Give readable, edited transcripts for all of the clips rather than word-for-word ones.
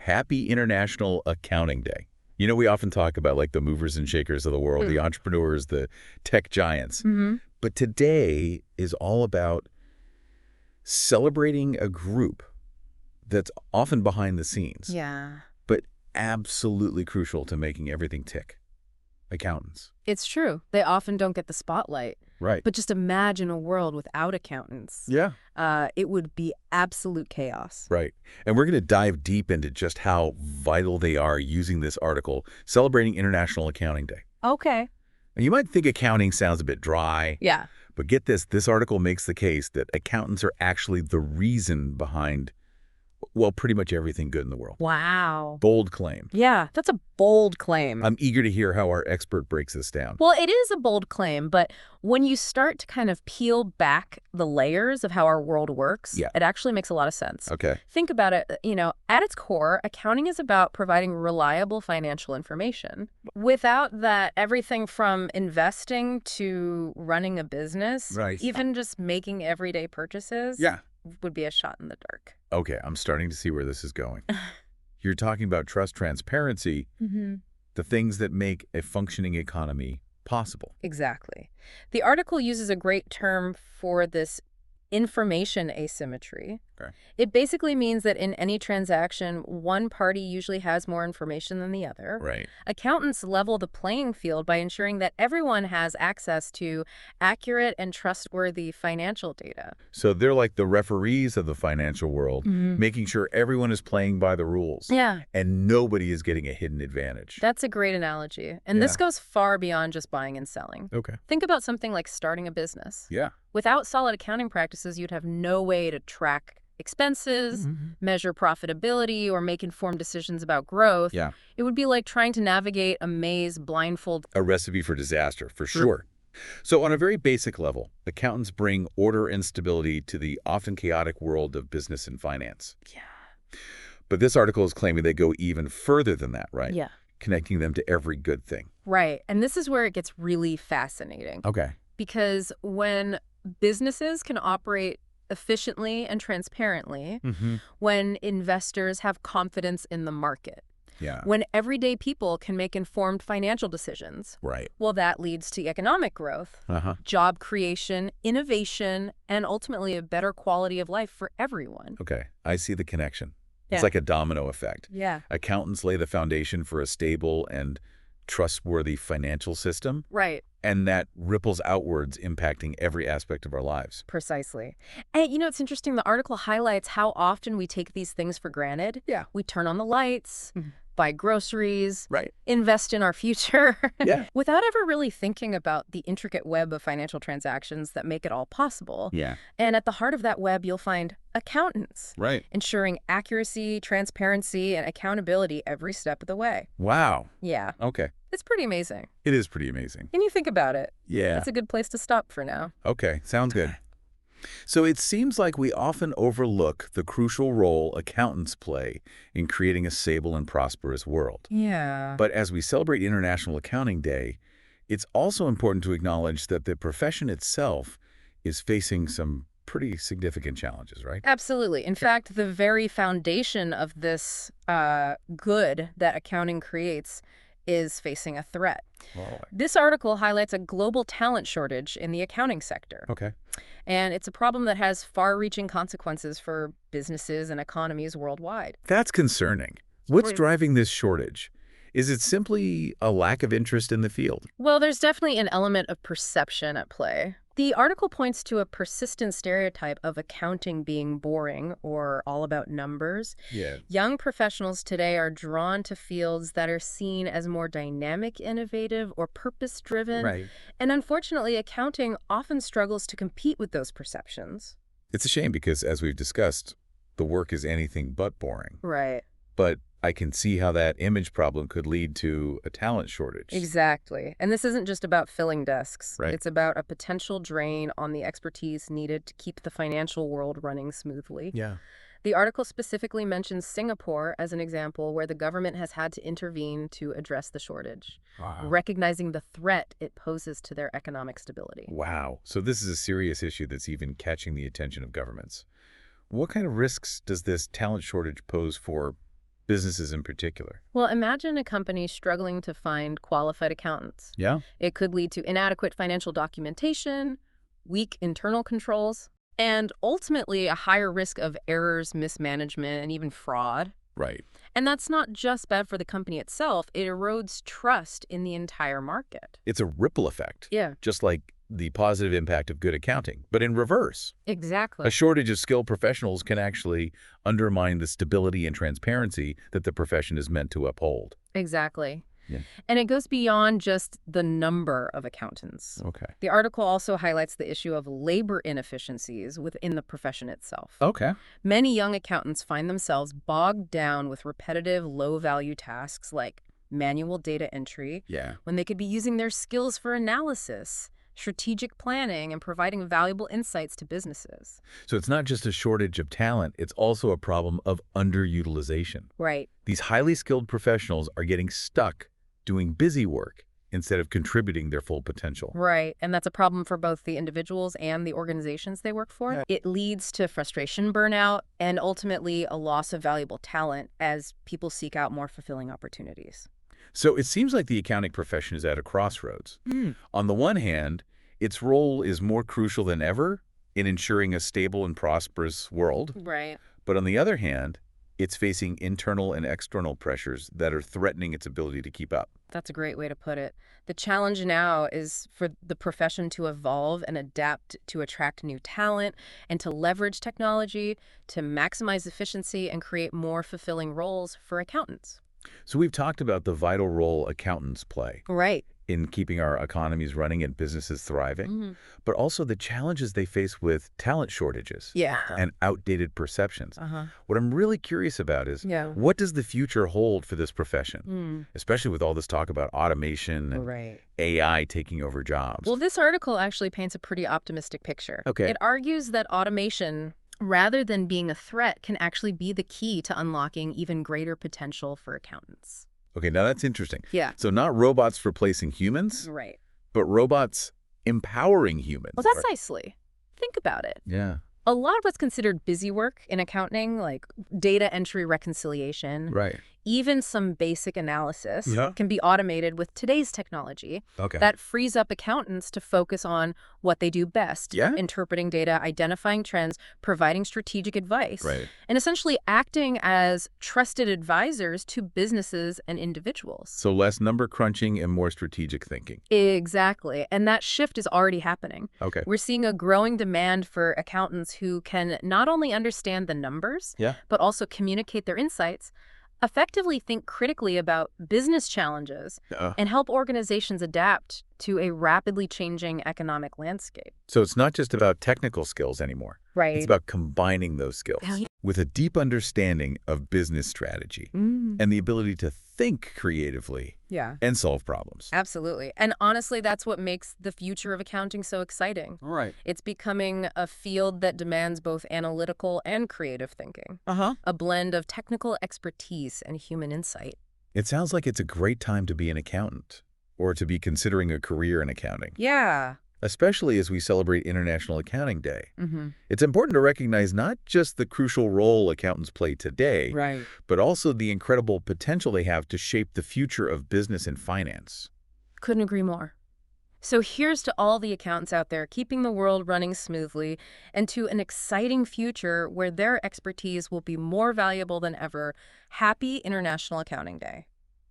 Happy International Accounting Day. You know, we often talk about like the movers and shakers of the world, the entrepreneurs, the tech giants. But today is all about celebrating a group that's often behind the scenes, Yeah. but absolutely crucial to making everything tick. Accountants. It's true. They often don't get the spotlight. Right. But just imagine a world without accountants. Yeah. It would be absolute chaos. Right. And we're going to dive deep into just how vital they are using this article, celebrating International Accounting Day. Okay. And you might think accounting sounds a bit dry. Yeah. But get this article makes the case that accountants are actually the reason behind, well, pretty much everything good in the world. Wow. Bold claim. Yeah, that's a bold claim. I'm eager to hear how our expert breaks this down. Well, it is a bold claim, but when you start to kind of peel back the layers of how our world works, Yeah. it actually makes a lot of sense. Okay. Think about it, at its core, accounting is about providing reliable financial information. Without that, everything from investing to running a business, Right. even just making everyday purchases, Yeah. would be a shot in the dark. Okay, I'm starting to see where this is going. You're talking about trust, transparency, the things that make a functioning economy possible. Exactly. The article uses a great term for this information asymmetry. Okay. It basically means that in any transaction, one party usually has more information than the other. Right. Accountants level the playing field by ensuring that everyone has access to accurate and trustworthy financial data. So they're like the referees of the financial world, making sure everyone is playing by the rules. Yeah. And nobody is getting a hidden advantage. That's a great analogy. And this Yeah. goes far beyond just buying and selling. Okay. Think about something like starting a business. Yeah. Without solid accounting practices, you'd have no way to track expenses, measure profitability, or make informed decisions about growth. Yeah. It would be like trying to navigate a maze blindfold. A recipe for disaster, for sure. So on a very basic level, accountants bring order and stability to the often chaotic world of business and finance. Yeah. But this article is claiming they go even further than that, right? Yeah. Connecting them to every good thing. Right. And this is where it gets really fascinating. Okay. Because when businesses can operate efficiently and transparently, when investors have confidence in the market, Yeah. when everyday people can make informed financial decisions, Right. well, that leads to economic growth, job creation, innovation, and ultimately a better quality of life for everyone. Okay. I see the connection. Yeah. It's like a domino effect. Yeah. Accountants lay the foundation for a stable and trustworthy financial system, Right. and that ripples outwards, impacting every aspect of our lives. Precisely. And it's interesting, the article highlights how often we take these things for granted. Yeah. We turn on the lights, buy groceries, Right. invest in our future, Yeah. without ever really thinking about the intricate web of financial transactions that make it all possible. Yeah. And at the heart of that web, you'll find accountants, Right. ensuring accuracy, transparency, and accountability every step of the way. Wow. Yeah, Okay. it's pretty amazing. It is pretty amazing. Can you think about it? Yeah. It's a good place to stop for now. Okay. Sounds good. So it seems like we often overlook the crucial role accountants play in creating a stable and prosperous world. Yeah. But as we celebrate International Accounting Day, it's also important to acknowledge that the profession itself is facing some pretty significant challenges, right? Absolutely. In fact, the very foundation of this good that accounting creates is facing a threat. Oh, This article highlights a global talent shortage in the accounting sector. okay. And it's a problem that has far-reaching consequences for businesses and economies worldwide. That's concerning. What's Right. driving this shortage? Is it simply a lack of interest in the field? Well, there's definitely an element of perception at play. The article points to a persistent stereotype of accounting being boring or all about numbers. Yeah. Young professionals today are drawn to fields that are seen as more dynamic, innovative, or purpose-driven. Right. And unfortunately, accounting often struggles to compete with those perceptions. It's a shame because, as we've discussed, the work is anything but boring. Right. But I can see how that image problem could lead to a talent shortage. Exactly. And this isn't just about filling desks. Right. It's about a potential drain on the expertise needed to keep the financial world running smoothly. Yeah. The article specifically mentions Singapore as an example where the government has had to intervene to address the shortage, recognizing the threat it poses to their economic stability. Wow. So this is a serious issue that's even catching the attention of governments. What kind of risks does this talent shortage pose for businesses in particular? Well, imagine a company struggling to find qualified accountants. Yeah. It could lead to inadequate financial documentation, weak internal controls, and ultimately a higher risk of errors, mismanagement, and even fraud. Right. And that's not just bad for the company itself, it erodes trust in the entire market. It's a ripple effect. Yeah, Just like the positive impact of good accounting, but in reverse. exactly. A shortage of skilled professionals can actually undermine the stability and transparency that the profession is meant to uphold. Exactly. Yeah. And it goes beyond just the number of accountants. Okay. The article also highlights the issue of labor inefficiencies within the profession itself. Okay. Many young accountants find themselves bogged down with repetitive, low-value tasks like manual data entry Yeah. when they could be using their skills for analysis, strategic planning, and providing valuable insights to businesses. So it's not just a shortage of talent, it's also a problem of underutilization. Right. These highly skilled professionals are getting stuck doing busy work instead of contributing their full potential. Right. And that's a problem for both the individuals and the organizations they work for. Yeah. It leads to frustration, burnout, and ultimately a loss of valuable talent as people seek out more fulfilling opportunities. So it seems like the accounting profession is at a crossroads. On the one hand, its role is more crucial than ever in ensuring a stable and prosperous world. Right. But on the other hand, it's facing internal and external pressures that are threatening its ability to keep up. That's a great way to put it. The challenge now is for the profession to evolve and adapt to attract new talent and to leverage technology to maximize efficiency and create more fulfilling roles for accountants. So we've talked about the vital role accountants play Right. in keeping our economies running and businesses thriving, but also the challenges they face with talent shortages Yeah. and outdated perceptions. Uh-huh. What I'm really curious about is Yeah. what does the future hold for this profession, especially with all this talk about automation and Right. AI taking over jobs? Well, this article actually paints a pretty optimistic picture. Okay. It argues that automation, rather than being a threat, can actually be the key to unlocking even greater potential for accountants. Okay, now that's interesting. Yeah. So not robots replacing humans, Right. but robots empowering humans. Well, that's nicely. Think about it. Yeah, A lot of what's considered busy work in accounting, like data entry reconciliation, right. even some basic analysis, Yeah. can be automated with today's technology. Okay. That frees up accountants to focus on what they do best, Yeah. interpreting data, identifying trends, providing strategic advice, Right. and essentially acting as trusted advisors to businesses and individuals. So less number crunching and more strategic thinking. Exactly. And that shift is already happening. Okay. We're seeing a growing demand for accountants who can not only understand the numbers, Yeah. but also communicate their insights, effectively think critically about business challenges, and help organizations adapt to a rapidly changing economic landscape. So it's not just about technical skills anymore. Right. It's about combining those skills with a deep understanding of business strategy and the ability to think creatively Yeah. and solve problems. Absolutely. And honestly, that's what makes the future of accounting so exciting. All right. It's becoming a field that demands both analytical and creative thinking, Uh-huh. a blend of technical expertise and human insight. It sounds like it's a great time to be an accountant or to be considering a career in accounting, Yeah. especially as we celebrate International Accounting Day. Mm-hmm. It's important to recognize not just the crucial role accountants play today, Right. but also the incredible potential they have to shape the future of business and finance. Couldn't agree more. So here's to all the accountants out there keeping the world running smoothly and to an exciting future where their expertise will be more valuable than ever. Happy International Accounting Day.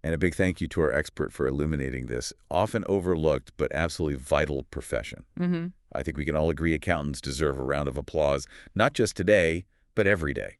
And a big thank you to our expert for illuminating this often overlooked but absolutely vital profession. Mm-hmm. I think we can all agree accountants deserve a round of applause, not just today, but every day.